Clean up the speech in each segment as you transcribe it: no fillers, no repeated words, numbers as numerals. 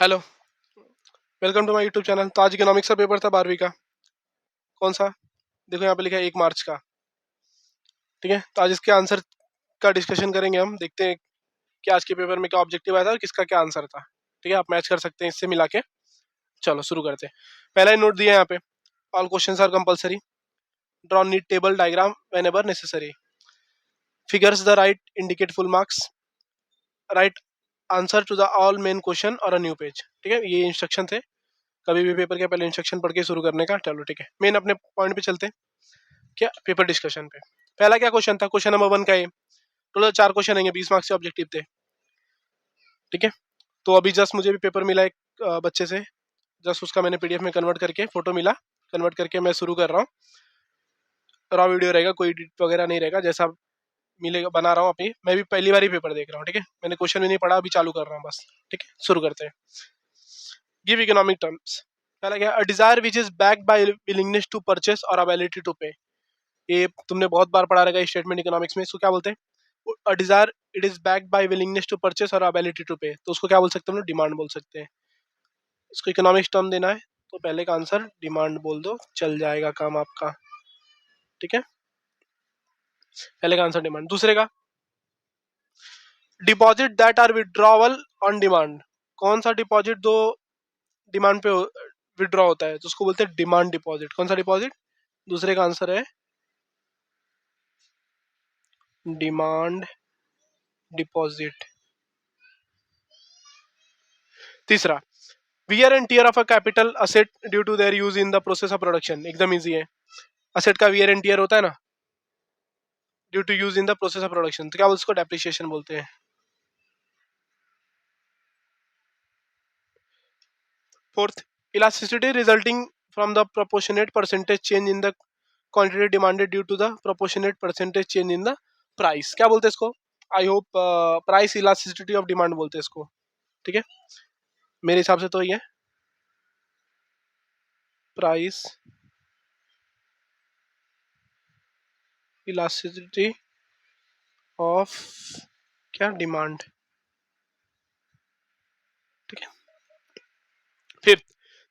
Hello, welcome to my YouTube channel. तो आज economics का पेपर था 12वीं का। कौन सा? देखो यहाँ पे लिखा है 1 मार्च का। ठीक है, तो आज इसके आंसर का डिस्कशन करेंगे। हम देखते हैं कि आज के पेपर में क्या ऑब्जेक्टिव आया था और किसका क्या आंसर था। ठीक है, आप मैच कर सकते हैं इससे मिला के। चलो शुरू करते हैं। पहला ही नोट दिया है यहाँ पे, all questions are compulsory, draw neat table diagram whenever necessary, figures the right indicate full marks, right answer to the all main question और अ न्यू पेज। ठीक है, ये इंस्ट्रक्शन थे। कभी भी पेपर के पहले इंस्ट्रक्शन पढ़ के शुरू करने का। चलो ठीक है, मेन अपने पॉइंट पे चलते हैं। क्या पेपर डिस्कशन पे पहला क्या क्वेश्चन था? क्वेश्चन नंबर 1 का ये टोटल 4 क्वेश्चन आएंगे, 20 मार्क्स के ऑब्जेक्टिव थे। ठीक है, तो अभी जस्ट मुझे भी पेपर मिला एक बच्चे से, जस्ट उसका मैंने पीडीएफ में कन्वर्ट करके, फोटो मिला, कन्वर्ट करके मैं शुरू कर रहा हूँ। रॉ वीडियो रहेगा, कोई एडिट वगैरह नहीं रहेगा, जैसा मिलेगा बना रहा हूँ। अभी मैं भी पहली बार ही पेपर देख रहा हूँ। ठीक है, मैंने क्वेश्चन भी नहीं पढ़ा, अभी चालू कर रहा हूँ बस। ठीक है, शुरू करते हैं। Give economic terms. पहला क्या? A desire which is backed by willingness to purchase और एबिलिटी टू पे। ये तुमने बहुत बार पढ़ा रहेगा स्टेटमेंट इकोनॉमिक्स में। इसको क्या बोलते हैं? A desire it is backed by willingness to purchase और एबिलिटी टू पे, तो उसको क्या बोल सकते हैं? हम लोग डिमांड बोल सकते हैं। इसको इकोनॉमिक्स टर्म देना है तो पहले का आंसर डिमांड बोल दो, चल जाएगा काम आपका। ठीक है, पहले का आंसर डिमांड। दूसरे का, deposit that are withdrawal on demand. कौन सा डिपॉजिट दो डिमांड पे विड्रॉ होता है तो उसको बोलते हैं डिमांड डिपॉजिट। कौन सा डिपॉजिट? दूसरे का आंसर है डिमांड डिपॉजिट। तीसरा, wear and tear of a capital asset due to their use in the process of production. एकदम इजी है। असेट का वियर एंड टीयर होता है ना, due to use in the process of production, तो क्या बोलते हैं? उसको डेप्रिसिएशन बोलते हैं। Fourth, elasticity resulting from the proportionate percentage change in the quantity demanded due to the proportionate percentage change in the price. क्या बोलते हैं इसको? I hope price elasticity of demand बोलते हैं इसको। ठीक है, मेरे हिसाब से तो ये प्राइस इलास्टिसिटी ऑफ क्या डिमांड। ठीक है, fifth,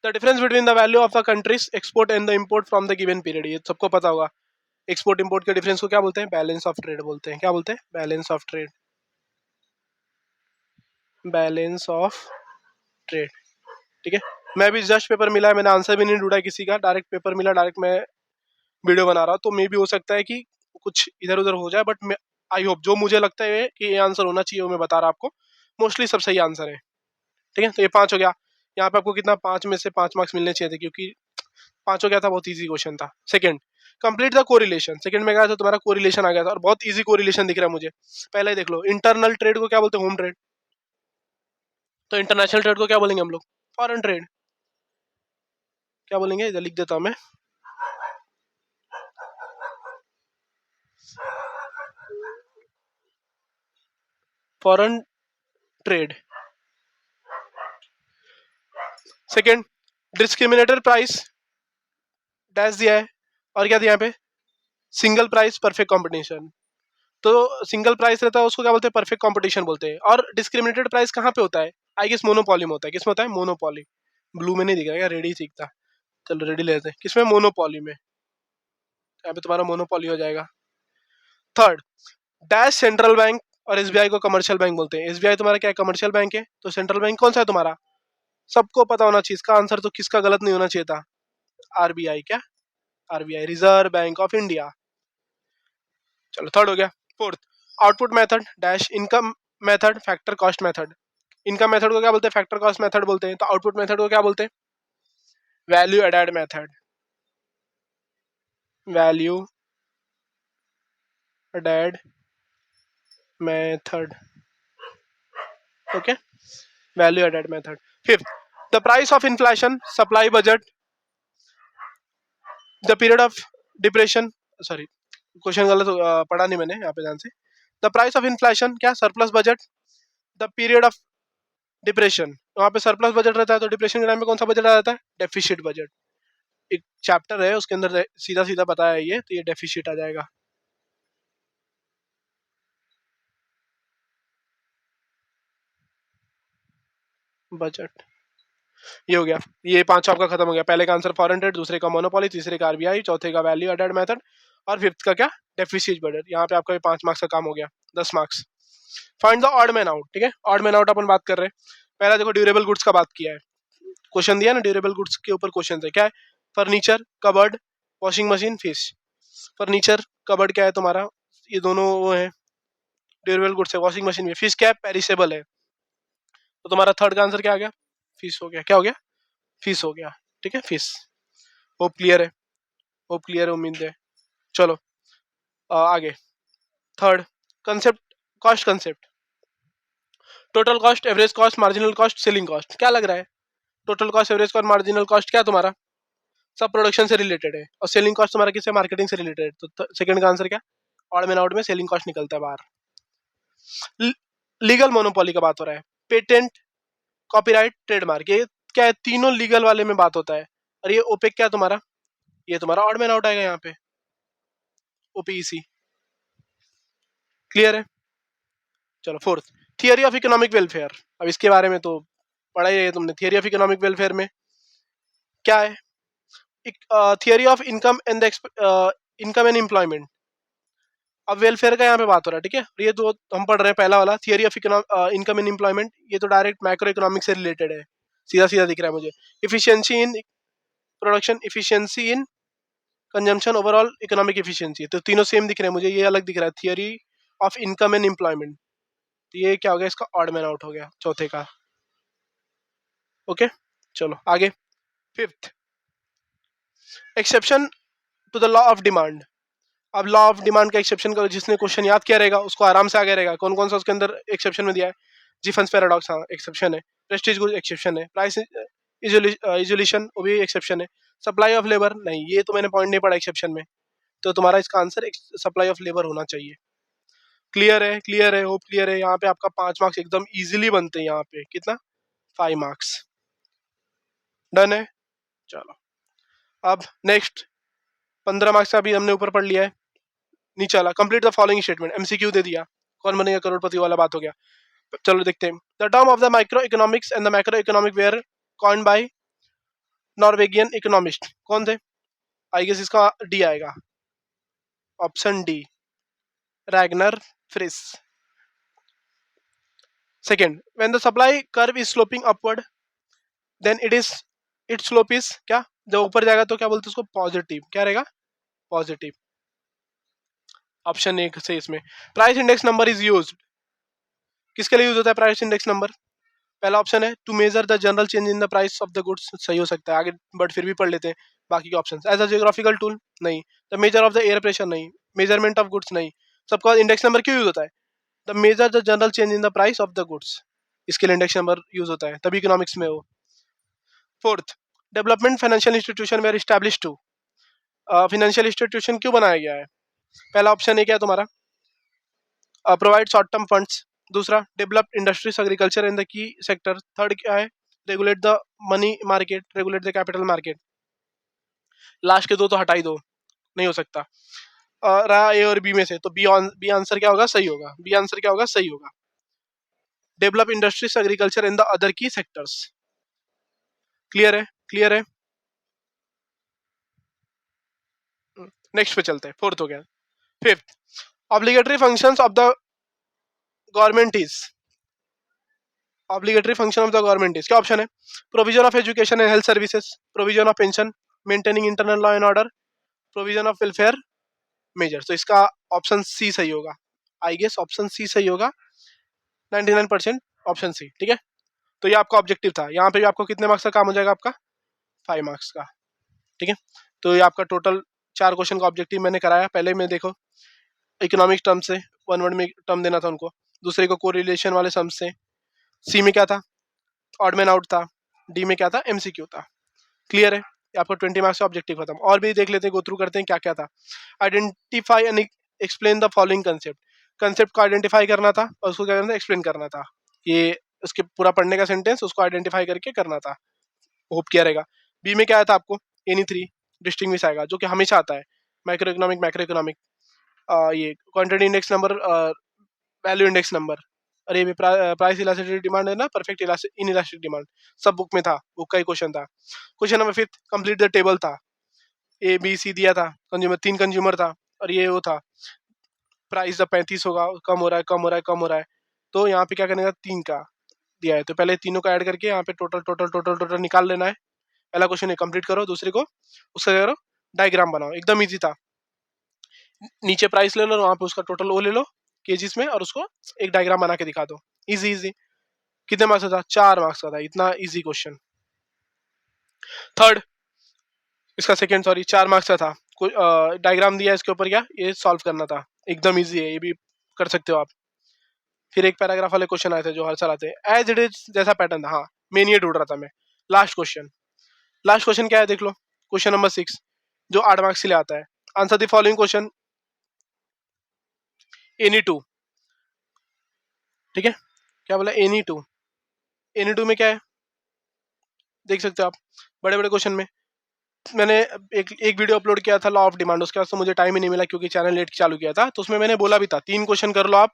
the difference between the value of the countries export and the import from the given period. ये सबको पता होगा। एक्सपोर्ट इंपोर्ट के डिफरेंस को क्या बोलते हैं? बैलेंस ऑफ ट्रेड बोलते हैं। क्या बोलते हैं? Balance of trade. Balance of trade. ठीक है, मैं भी जस्ट पेपर मिला है, मैंने आंसर भी नहीं ढूंढा है किसी का, डायरेक्ट पेपर मिला, डायरेक्ट मैं वीडियो बना रहा हूँ। तो मे भी हो सकता है कि कुछ इधर उधर हो जाए, बट आई होप जो मुझे लगता है कि ये आंसर होना चाहिए वो मैं बता रहा हूँ आपको। मोस्टली सब सही आंसर है। ठीक है, तो ये 5 हो गया। यहाँ पे आपको कितना? 5 में से 5 मार्क्स मिलने चाहिए थे, क्योंकि 5 हो गया था, बहुत ईजी क्वेश्चन था। Second, complete the correlation. Second में गया था तुम्हारा कोरिलेशन आ गया था, और बहुत ईजी कोरिलेशन दिख रहा है मुझे। पहले ही देख लो, इंटरनल ट्रेड को क्या बोलते हैं? Home trade. तो इंटरनेशनल ट्रेड को क्या बोलेंगे हम लोग? Foreign trade. क्या बोलेंगे? इधर लिख देता हूं मैं, foreign trade. Second, discriminator price dash दिया है, और क्या दिया यहाँ पे? Single price perfect competition. तो सिंगल प्राइस रहता है उसको क्या बोलते हैं? परफेक्ट कॉम्पिटिशन बोलते हैं। और डिस्क्रिमिनेटेड प्राइस कहाँ पे होता है? आई गेस मोनोपॉली में होता है। किसमें होता है? मोनोपॉली। ब्लू में नहीं दिख रहा, रेडी सीखता। चलो रेडी लेते हैं। किसमें? मोनोपॉली में। यहाँ पे तुम्हारा मोनोपॉली हो जाएगा। थर्ड, डैश सेंट्रल बैंक और एसबीआई को कमर्शियल बैंक बोलते हैं। एसबीआई तुम्हारा क्या है? कमर्शियल बैंक है। तो सेंट्रल बैंक कौन सा है तुम्हारा? सबको पता होना चाहिए इसका आंसर, तो किसका गलत नहीं होना चाहिए था? आरबीआई। क्या? RBI, reserve bank of India. चलो थर्ड हो गया। Fourth, output method dash income method factor cost method. Income method को क्या बोलते हैं? फैक्टर कॉस्ट मेथड बोलते हैं। तो आउटपुट मेथड को क्या बोलते हैं? Value added method. Value added method. Okay, value added method. Fifth, the price of inflation supply budget the period of depression. Sorry, question गलत पढ़ा नहीं मैंने, यहाँ पे ध्यान से। द प्राइस ऑफ इन्फ्लेशन क्या? Surplus budget the period of depression. वहाँ पे सरप्लस बजट रहता है, तो डिप्रेशन के टाइम पे कौन सा बजट आ जाता है? Deficit budget. एक चैप्टर है उसके अंदर सीधा सीधा बताया है ये, तो ये डेफिसिट आ जाएगा। बजट। ये हो गया, ये 5 आपका खत्म हो गया। पहले का आंसर फॉरेन ट्रेड, दूसरे का मोनोपोली, तीसरे का आरबीआई, चौथे का वैल्यू एडेड मेथड और फिफ्थ का क्या, डेफिसिट बजट। यहाँ पे आपका 5 मार्क्स का काम हो गया, 10 marks. Find the odd man out, ठीक है, ऑड मैन आउट अपन बात कर रहे हैं। पहला देखो ड्यूरेबल गुड्स का बात किया है, क्वेश्चन दिया ना ड्यूरेबल गुड्स के ऊपर क्वेश्चन है, क्या है, furniture, cupboard, washing machine, fish. Furniture cupboard क्या है तुम्हारा, ये दोनों वो है ड्यूरेबल गुड्स है, वॉशिंग मशीन भी, फिश क्या है, पेरिसेबल है। तो तुम्हारा थर्ड का आंसर क्या आ गया, फिश हो गया, क्या हो गया, फिश हो गया, ठीक है, फिश। होप क्लियर है, होप क्लियर है, उम्मीद है। चलो आगे, third concept, cost concept, total cost, average cost, marginal cost, selling cost. क्या लग रहा है, total cost, average cost, marginal cost क्या तुम्हारा, सब प्रोडक्शन से रिलेटेड है, और सेलिंग कॉस्ट तुम्हारा किससे, मार्केटिंग से रिलेटेड। तो सेकंड का आंसर क्या, ऑड मैन आउट में सेलिंग कॉस्ट निकलता है बाहर। लीगल मोनोपोली का बात हो रहा है, पेटेंट, कॉपीराइट, ट्रेडमार्क, ये क्या है, तीनों लीगल वाले में बात होता है। और ये ओपेक क्या है तुम्हारा, ये तुम्हारा ऑड मैन आउट आएगा यहाँ पे, ओपीईसी। क्लियर है। चलो fourth, theory of economic welfare. अब इसके बारे में तो पढ़ा ही है तुमने, थियरी ऑफ इकोनॉमिक वेलफेयर में क्या है, theory of income and income and employment. अब वेलफेयर का यहाँ पे बात हो रहा है, ठीक है। ये तो हम पढ़ रहे हैं पहला वाला, theory of income and employment, ये तो डायरेक्ट मैक्रो इकोनॉमिक से रिलेटेड है, सीधा सीधा दिख रहा है मुझे। Efficiency in production, efficiency in consumption, overall economic efficiency, तो तीनों सेम दिख रहे हैं मुझे, ये अलग दिख रहा है, theory of income and employment. तो ये क्या हो गया, इसका ऑड मैन आउट हो गया चौथे का। ओके चलो आगे, fifth, exception to the law of demand. अब लॉ ऑफ डिमांड का एक्सेप्शन का जिसने क्वेश्चन याद किया रहेगा उसको आराम से आगे रहेगा। कौन कौन सा उसके अंदर एक्सेप्शन में दिया है, जीफन्स पैराडॉक्स, हाँ एक्सेप्शन है, प्रेस्टीज गुड एक्सेप्शन है, प्राइस इजोल्यूशन वो भी एक्सेप्शन है, सप्लाई ऑफ लेबर नहीं, ये तो मैंने पॉइंट नहीं पढ़ा एक्सेप्शन में, तो तुम्हारा इसका आंसर सप्लाई ऑफ लेबर होना चाहिए। क्लियर है, क्लियर है, होप क्लियर है। यहाँ पे आपका 5 मार्क्स एकदम इजीली बनते हैं, यहाँ पे कितना, 5 मार्क्स। डन है। चलो अब नेक्स्ट 15 मार्क्स का अभी हमने ऊपर पढ़ लिया है, नीचे वाला, complete the following statement, MCQ दे दिया, कौन बनेगा करोड़पति वाला बात हो गया। चलो देखते हैं, the term of the micro economics and the macro economic were coined by Norwegian economist, कौन थे, आई गेस इसका डी आएगा, option D, Ragnar Frisch. Second, when the supply curve is sloping upward then it slope is क्या, जब ऊपर जाएगा तो क्या बोलते हैं उसको, पॉजिटिव, क्या रहेगा, पॉजिटिव। ऑप्शन ए से इसमें, price index number is used, किसके लिए यूज होता है प्राइस इंडेक्स नंबर, पहला ऑप्शन है to measure the general change in the price of the goods, सही हो सकता है आगे, बट फिर भी पढ़ लेते हैं बाकी के option. As a geographical tool नहीं, the measure of the air pressure नहीं, मेजरमेंट ऑफ गुड्स नहीं, सबका इंडेक्स नंबर क्यों यूज होता है, the measure the general change in the price of the goods, इसके लिए इंडेक्स नंबर यूज होता है, तभी इकोनॉमिक्स में हो। Fourth, development financial institution were establish to, financial institution क्यों बनाया गया है, पहला ऑप्शन है क्या है तुम्हारा, प्रोवाइड शॉर्ट टर्म फंड्स, दूसरा develop industries agriculture in the key sector, third क्या है, regulate the money market, regulate the capital market. Last के दो तो हटा ही दो, नहीं हो सकता, रहा ए और बी में से, तो बी आंसर क्या होगा, सही होगा, बी आंसर क्या होगा, सही होगा, develop industries agriculture in the other key sectors. Clear है, क्लियर है। नेक्स्ट पे चलते हैं, फोर्थ हो गया। Fifth, obligatory functions of the government is, obligatory function of the government is, क्या ऑप्शन है, provision of education and health services, provision of pension, maintaining internal law and order, provision of welfare measure. तो इसका option C सही होगा, I guess option C सही होगा, 99% option C, ठीक है। तो ये आपका ऑब्जेक्टिव था, यहाँ पे भी आपको कितने मार्क्स का काम हो जाएगा, आपका 5 मार्क्स का, ठीक है। तो ये आपका टोटल 4 क्वेश्चन का ऑब्जेक्टिव मैंने कराया। पहले में देखो इकोनॉमिक टर्म से, वन वर्ड में टर्म देना था उनको, दूसरे को कोरिलेशन वाले सम से, सी में क्या था, ऑड मैन आउट था, डी में क्या था, एमसीक्यू था। क्लियर है, आपको 20 मार्क्स का ऑब्जेक्टिव खत्म। और भी देख लेते हैं, गो थ्रू करते हैं क्या क्या था। Identify and explain the following concept, concept को आइडेंटिफाई करना था और उसको क्या करना था, एक्सप्लेन करना था। ये उसके पूरा पढ़ने का सेंटेंस उसको आइडेंटिफाई करके करना था, होप किया रहेगा। बी में क्या आया था आपको, एनी 3 डिस्टिंग्विश आएगा, जो कि हमेशा आता है, माइक्रो इकोनॉमिक, मैक्रो इकोनॉमिक, ये quantity index number, value index number, और ये भी प्राइस इलास्टिसिटी डिमांड है ना, परफेक्ट इन इलास्टिक डिमांड, सब बुक में था, बुक का ही क्वेश्चन था। Question number 5 complete the table था, ए बी सी दिया था, कंज्यूमर 3 कंज्यूमर था और ये वो था, प्राइस जब 35 होगा, कम हो रहा है कम हो रहा है कम हो रहा है, तो यहाँ पे क्या करने का, 3 का दिया है तो पहले तीनों का ऐड करके यहाँ पे टोटल टोटल टोटल टोटल निकाल लेना है। पहला क्वेश्चन कंप्लीट करो, दूसरे को उसका करो डायग्राम बनाओ, एकदम इजी था। नीचे प्राइस ले लो और वहां पे उसका टोटल वो ले लो केजीस में और उसको एक डायग्राम बना के दिखा दो, इजी इजी। कितने मार्क्स का था, 4 मार्क्स का था, इतना इजी क्वेश्चन। थर्ड, इसका सेकंड सॉरी 4 मार्क्स का था, डायग्राम दिया इसके ऊपर, क्या ये सॉल्व करना था, एकदम इजी है, ये भी कर सकते हो आप। फिर एक पैराग्राफ वाले क्वेश्चन आए थे जो हर साल आते हैं, एज इट इज जैसा पैटर्न था, हाँ मेन ये ढूंढ रहा था मैं। लास्ट क्वेश्चन, लास्ट क्वेश्चन क्या है देख लो, क्वेश्चन नंबर 6 जो 8 मार्क्स के लिए आता है। Answer the following question any two, ठीक है, क्या बोला एनी टू, एनी टू में क्या है देख सकते हो आप, बड़े बड़े क्वेश्चन में। मैंने एक वीडियो अपलोड किया था लॉ ऑफ डिमांड, उसके बाद तो मुझे टाइम ही नहीं मिला क्योंकि चैनल लेट चालू किया था, तो उसमें मैंने बोला भी था 3 क्वेश्चन कर लो आप,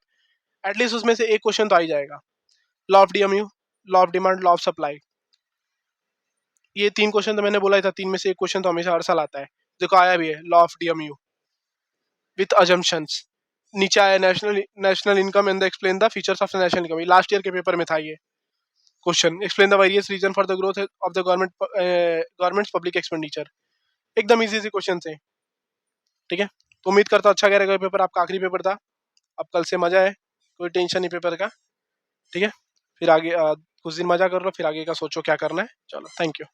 एटलीस्ट उसमें से एक क्वेश्चन तो आ ही जाएगा। Law of DMU, law of demand, law of supply, ये 3 क्वेश्चन तो मैंने बोला ही था, 3 में से एक क्वेश्चन तो हमेशा हर साल आता है, देखो आया भी है law of DMU with assumptions. नीचे आया national national income and explain the features of national income, last year के पेपर में था ये question. Explain the various reason for the growth of the government public expenditure, एकदम easy easy question थे, ठीक है। तो उम्मीद करता हूँ अच्छा करेगा पेपर, आपका आखिरी पेपर था, अब कल से मजा है, कोई टेंशन नहीं पेपर का, ठीक है। फिर आगे कुछ दिन मजा कर लो, फिर आगे का सोचो क्या करना है, चलो थैंक यू।